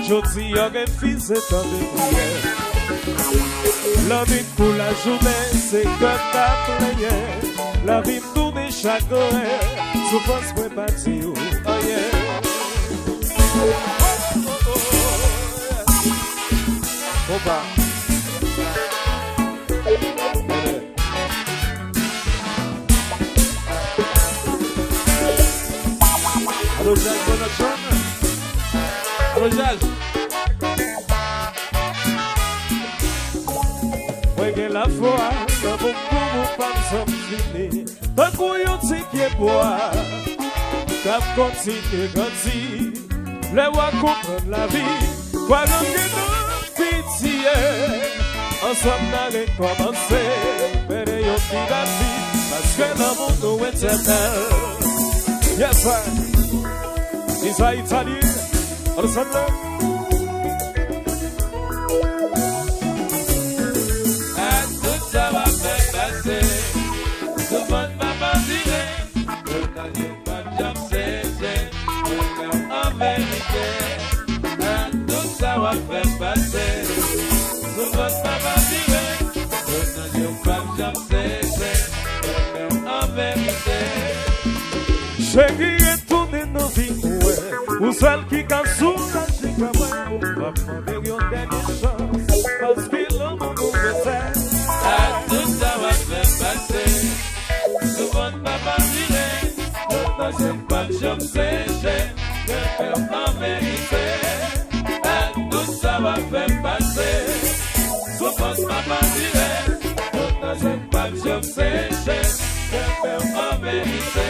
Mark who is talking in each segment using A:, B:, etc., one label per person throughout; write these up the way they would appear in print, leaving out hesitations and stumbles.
A: Jodi yon gen fils etan de prière. La vie pour la journée, c'est comme ta prière. La vie tourne chaque heure, souffrance pour partir. Oh yeah. Oh bah. Allo Jacques, bonne chance. Allo Jacques. La foi, dans mon pour pas me fini. Tant qu'on y a qui est bois, t'as continué grandir. Les rois comprennent la vie, quoi l'on dit nous pitié. Ensemble n'a rien commencé, mais les yeux qui la vie, parce que l'amour nous est éternel. Yes, sir. Isa Italie, on le sait. J'ai qui est tourné nos vies, ou celle qui a soulagé comme moi, va prendre une dernière chance, parce que l'amour nous fait. Tout ça va faire passer, tout le monde va pas virer, j'ai pas de chance sécher, je peux en vérité. Tout ça va faire passer, tout le monde va pas virer, j'ai pas de chance sécher, je peux en vérité.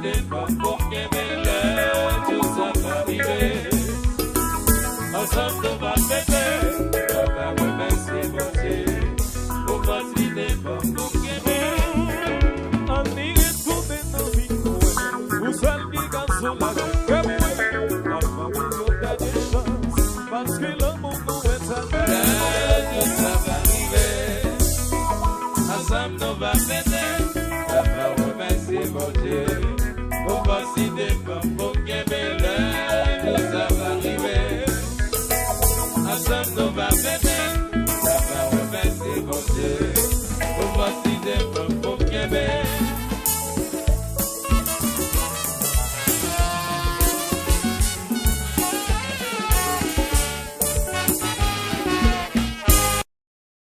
A: des femmes pour qu'elle m'aide, tout ça va arriver. Ensemble, on va bébé, on va remercier mon Dieu. On va tirer des femmes pour qu'elle m'aide. On y est tombé dans le vie, où seul qui gagne sur la vie.